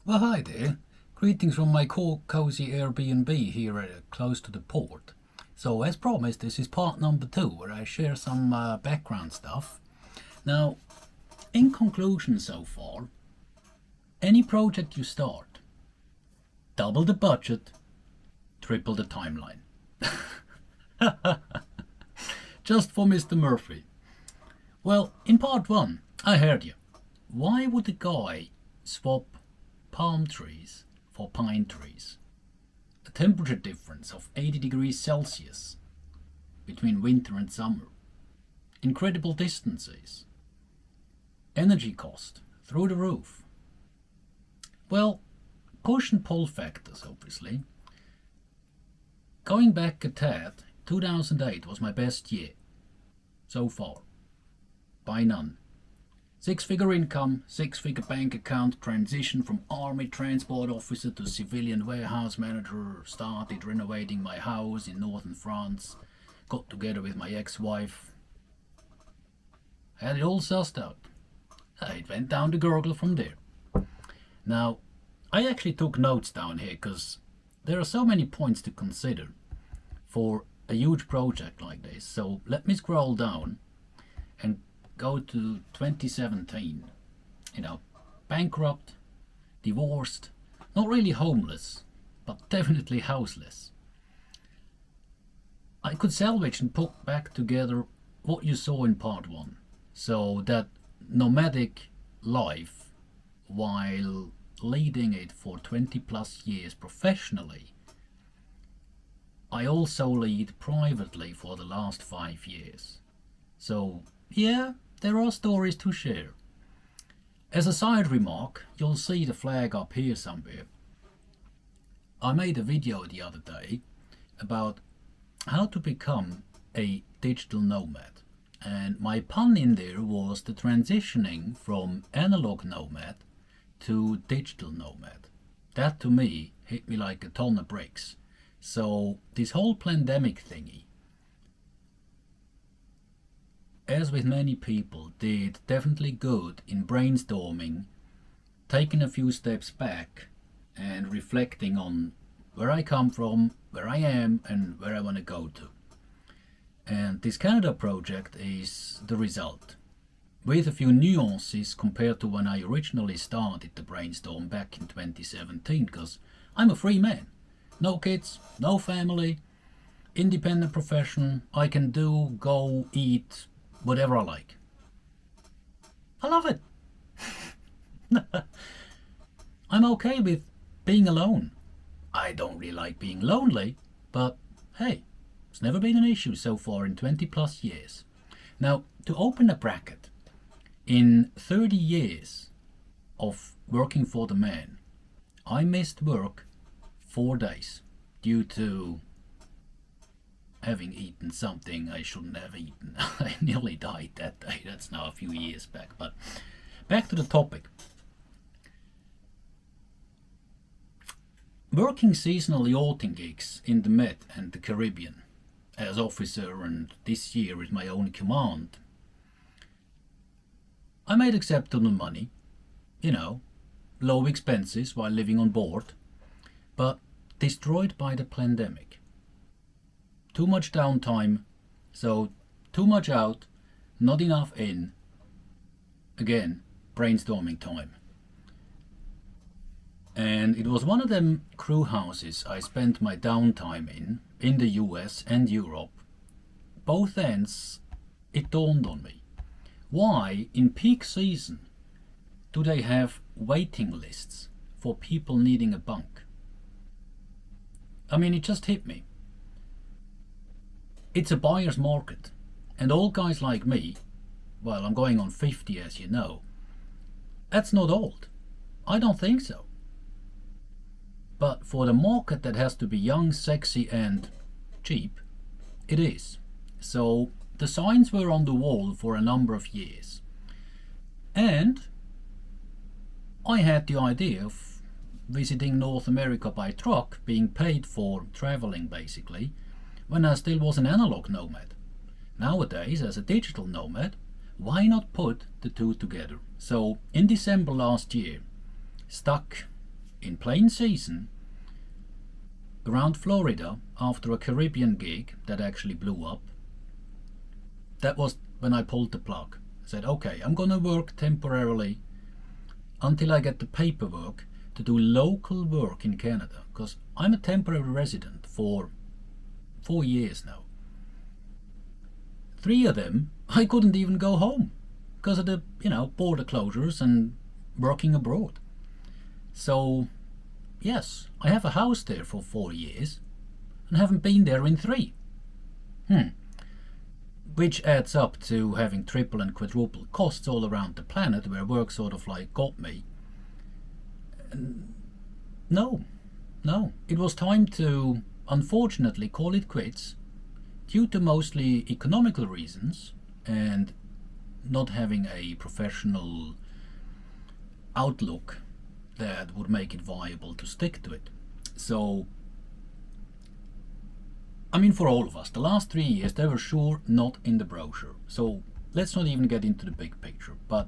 Well, hi there. Greetings from my cozy Airbnb here close to the port. So, as promised, this is part number 2 where I share some background stuff. Now, in conclusion so far, any project you start, double the budget, triple the timeline. Just for Mr. Murphy. Well, in part 1, I heard you. Why would a guy swap palm trees for pine trees? A temperature difference of 80 degrees Celsius between winter and summer. Incredible distances. Energy cost through the roof. Well, push and pull factors, obviously. Going back a tad, 2008 was my best year so far. By none. 6-figure income, 6-figure bank account, transition from army transport officer to civilian warehouse manager, started renovating my house in northern France, got together with my ex-wife, had it all sussed out. It went down the gurgle from there. Now, I actually took notes down here because there are so many points to consider for a huge project like this. So let me scroll down and go to 2017. Bankrupt, divorced, not really homeless, but definitely houseless. I could salvage and put back together what you saw in part 1. So that nomadic life, while leading it for 20 plus years professionally, I also lead privately for the last 5 years. So yeah, there are stories to share. As a side remark, you'll see the flag up here somewhere. I made a video the other day about how to become a digital nomad. And my pun in there was the transitioning from analog nomad to digital nomad. That to me hit me like a ton of bricks. So this whole pandemic thingy, as with many people, did definitely good in brainstorming, taking a few steps back and reflecting on where I come from, where I am and where I want to go to. And this Canada project is the result, with a few nuances compared to when I originally started the brainstorm back in 2017, because I'm a free man. No kids, no family, independent profession. I can do, go, eat, whatever I like. I love it. I'm okay with being alone. I don't really like being lonely, but hey, it's never been an issue so far in 20 plus years. Now, to open a bracket, in 30 years of working for the man, I missed work 4 days due to having eaten something I shouldn't have eaten. I nearly died that day. That's now a few years back. But back to the topic. Working seasonal yachting gigs in the Med and the Caribbean as officer, and this year with my own command, I made acceptable money, low expenses while living on board, but destroyed by the pandemic. Too much downtime, so too much out, not enough in. Again, brainstorming time. And it was one of them crew houses I spent my downtime in the US and Europe. Both ends, it dawned on me. Why, in peak season, do they have waiting lists for people needing a bunk? I mean, it just hit me. It's a buyer's market, and all guys like me, well, I'm going on 50 as you know, that's not old. I don't think so. But for the market that has to be young, sexy and cheap, it is. So the signs were on the wall for a number of years. And I had the idea of visiting North America by truck, being paid for traveling basically, when I still was an analog nomad. Nowadays, as a digital nomad, why not put the two together? So in December last year, stuck in plain season around Florida after a Caribbean gig that actually blew up. That was when I pulled the plug. I said, okay, I'm gonna work temporarily until I get the paperwork to do local work in Canada, because I'm a temporary resident for 4 years now. 3 of them I couldn't even go home because of the border closures and working abroad. So yes, I have a house there for 4 years and haven't been there in 3. Which adds up to having triple and quadruple costs all around the planet, where work sort of like got me. No, it was time to unfortunately call it quits due to mostly economical reasons and not having a professional outlook that would make it viable to stick to it. So, I mean, for all of us, the last 3 years, they were sure not in the brochure. So let's not even get into the big picture. But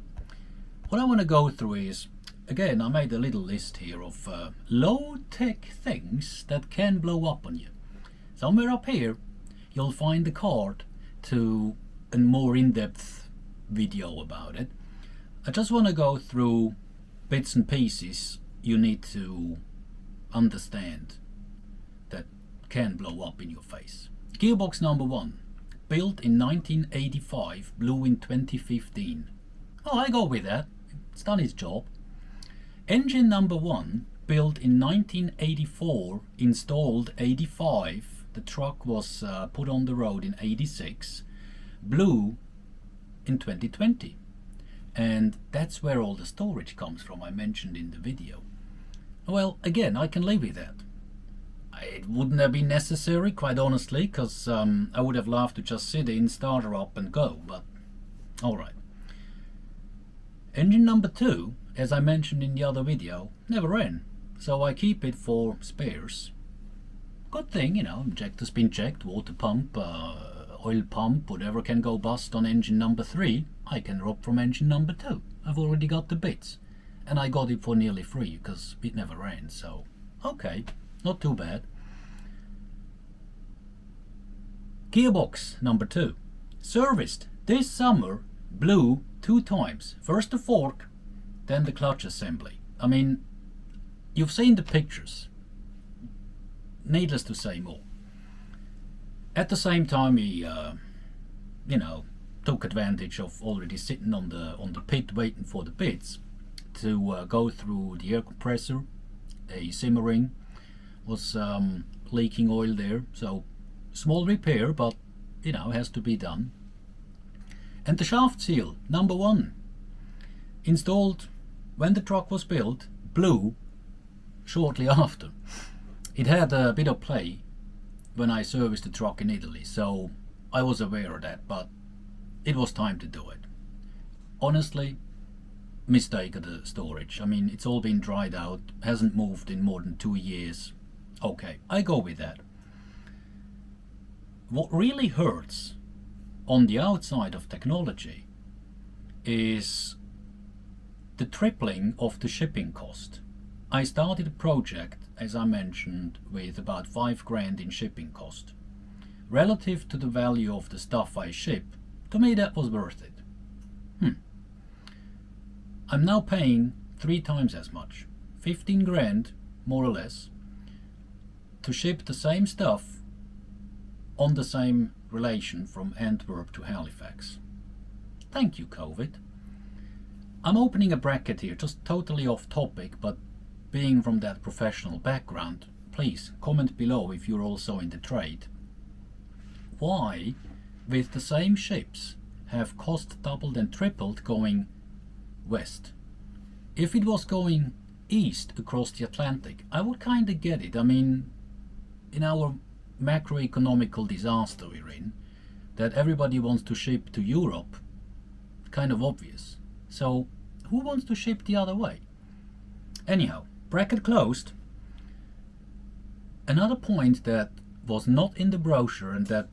what I want to go through is, again, I made a little list here of low-tech things that can blow up on you. Somewhere up here, you'll find the card to a more in-depth video about it. I just want to go through bits and pieces you need to understand that can blow up in your face. Gearbox number 1, built in 1985, blew in 2015. Oh, I go with that. It's done its job. Engine number 1, built in 1984, installed 85. The truck was put on the road in 86, blew in 2020. And that's where all the storage comes from, I mentioned in the video. Well, again, I can live with that. It wouldn't have been necessary, quite honestly, because I would have loved to just sit in, start her up and go, but alright. Engine number 2, as I mentioned in the other video, never ran, so I keep it for spares. Good thing, injector's been checked, water pump, oil pump, whatever can go bust on engine number 3, I can rob from engine number 2. I've already got the bits, and I got it for nearly free because it never ran, so okay, not too bad. Gearbox number 2, serviced this summer, blew 2 times. First the fork, then the clutch assembly. I mean, you've seen the pictures. Needless to say more. At the same time, he, took advantage of already sitting on the pit waiting for the bits to go through the air compressor. A simmering was leaking oil there, so small repair, but has to be done. And the shaft seal number 1, installed when the truck was built, blew shortly after. It had a bit of play when I serviced the truck in Italy, so I was aware of that, but it was time to do it. Honestly, mistake of the storage. I mean, it's all been dried out, hasn't moved in more than 2 years. Okay, I go with that. What really hurts on the outside of technology is the tripling of the shipping cost. I started a project, as I mentioned, with about 5 grand in shipping cost. Relative to the value of the stuff I ship, to me that was worth it. I'm now paying 3 times as much, 15 grand more or less, to ship the same stuff on the same relation from Antwerp to Halifax. Thank you, COVID. I'm opening a bracket here, just totally off topic, but being from that professional background, please comment below if you're also in the trade. Why, with the same ships, have cost doubled and tripled going west? If it was going east across the Atlantic, I would kind of get it. I mean, in our macroeconomical disaster we're in, that everybody wants to ship to Europe, kind of obvious. So who wants to ship the other way? Anyhow, bracket closed. Another point that was not in the brochure and that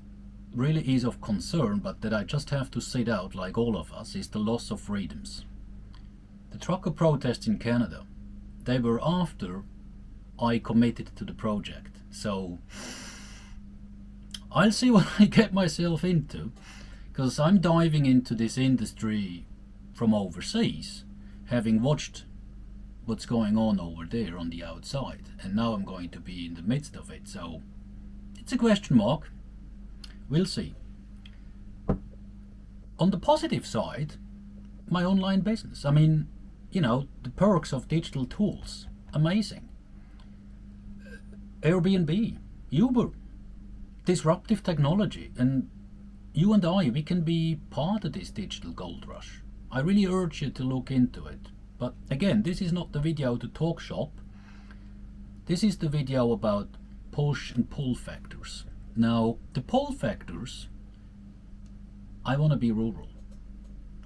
really is of concern, but that I just have to sit out like all of us, is the loss of freedoms. The trucker protests in Canada, They were after I committed to the project. So I'll see what I get myself into, because I'm diving into this industry from overseas, having watched what's going on over there on the outside, and now I'm going to be in the midst of it. So it's a question mark. We'll see. On the positive side, my online business. I mean, you know, the perks of digital tools, amazing. Airbnb, Uber, disruptive technology, and you and I, we can be part of this digital gold rush. I really urge you to look into it. But again, this is not the video to talk shop. This is the video about push and pull factors. Now, the pull factors, I want to be rural.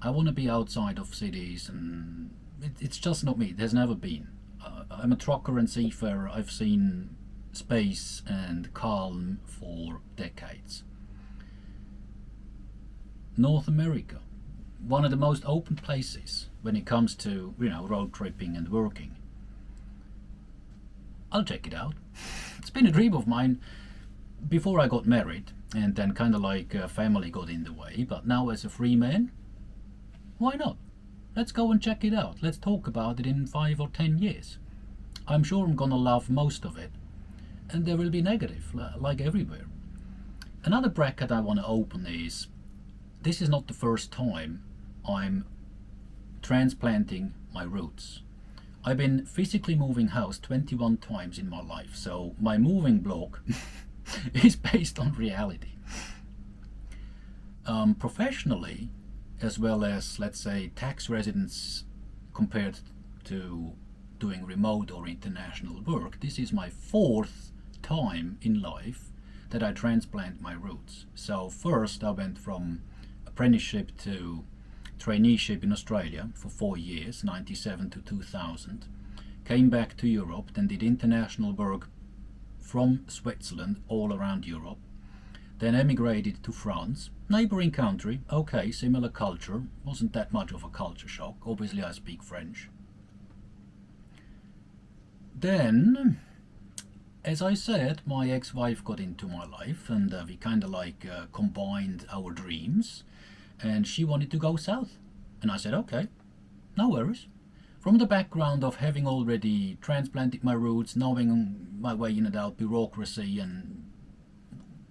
I want to be outside of cities, and it's just not me. It has never been. I'm a trucker and seafarer. I've seen space and calm for decades. North America, one of the most open places when it comes to, you know, road tripping and working. I'll check it out. It's been a dream of mine before I got married, and then kind of like family got in the way. But now as a free man, why not? Let's go and check it out. Let's talk about it in 5 or 10 years. I'm sure I'm gonna love most of it, and there will be negative, like everywhere. Another bracket I want to open is, this is not the first time I'm transplanting my roots. I've been physically moving house 21 times in my life, so my moving blog is based on reality. Professionally, as well as, let's say, tax residence compared to doing remote or international work, this is my 4th time in life that I transplant my roots. So first I went from apprenticeship to traineeship in Australia for 4 years, 97 to 2000. Came back to Europe, then did international work from Switzerland all around Europe. Then emigrated to France, neighboring country, okay, similar culture, wasn't that much of a culture shock. Obviously I speak French. Then, as I said, my ex-wife got into my life, and we kind of like combined our dreams, and she wanted to go south. And I said, okay, no worries. From the background of having already transplanted my roots, knowing my way in and out, bureaucracy, and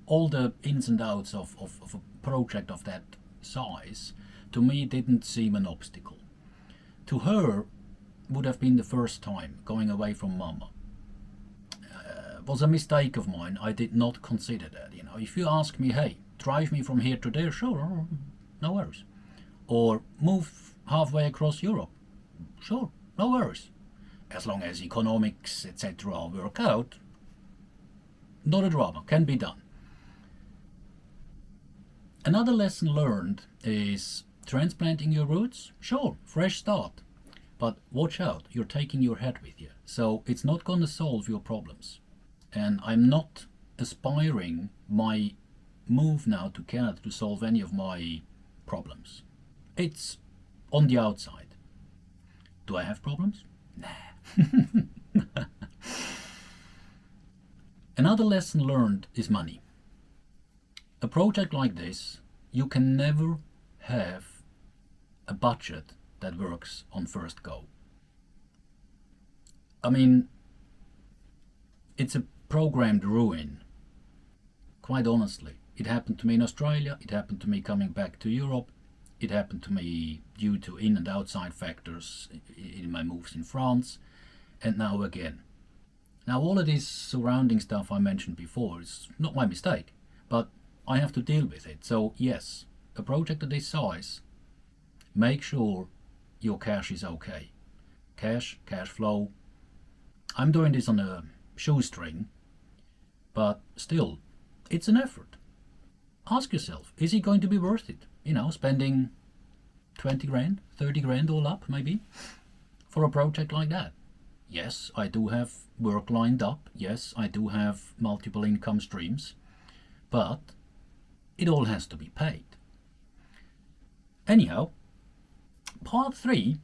all the ins and outs of a project of that size, to me didn't seem an obstacle. To her, would have been the first time going away from mama. Was a mistake of mine. I did not consider that. You know, if you ask me, hey, drive me from here to there, sure, no worries. Or move halfway across Europe, sure, no worries. As long as economics, etc. work out, not a drama, can be done. Another lesson learned is transplanting your roots, sure, fresh start. But watch out, you're taking your head with you. So it's not going to solve your problems. And I'm not aspiring my move now to Canada to solve any of my problems. It's on the outside. Do I have problems? Nah. Another lesson learned is money. A project like this, you can never have a budget that works on first go. I mean, it's a programmed ruin. Quite honestly, it happened to me in Australia, it happened to me coming back to Europe, it happened to me due to in and outside factors in my moves in France, and now again. Now all of this surrounding stuff I mentioned before is not my mistake, but I have to deal with it. So yes, a project of this size, make sure your cash is okay. Cash flow. I'm doing this on a shoestring, but still, it's an effort. Ask yourself, is it going to be worth it? You know, spending 20 grand, 30 grand all up, maybe, for a project like that. Yes, I do have work lined up. Yes, I do have multiple income streams, but it all has to be paid. Anyhow, part 3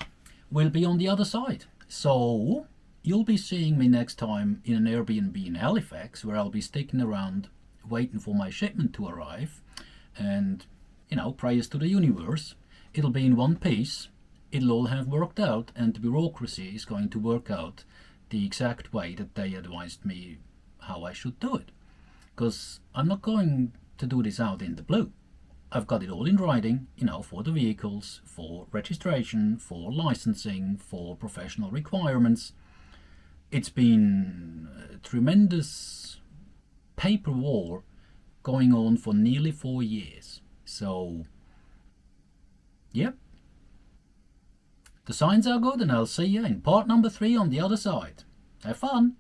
will be on the other side. So you'll be seeing me next time in an Airbnb in Halifax, where I'll be sticking around waiting for my shipment to arrive. And, prayers to the universe, it'll be in one piece, it'll all have worked out, and the bureaucracy is going to work out the exact way that they advised me how I should do it. Because I'm not going to do this out in the blue. I've got it all in writing, for the vehicles, for registration, for licensing, for professional requirements. It's been a tremendous paper war going on for nearly 4 years. So, yep. The signs are good, and I'll see you in part number 3 on the other side. Have fun!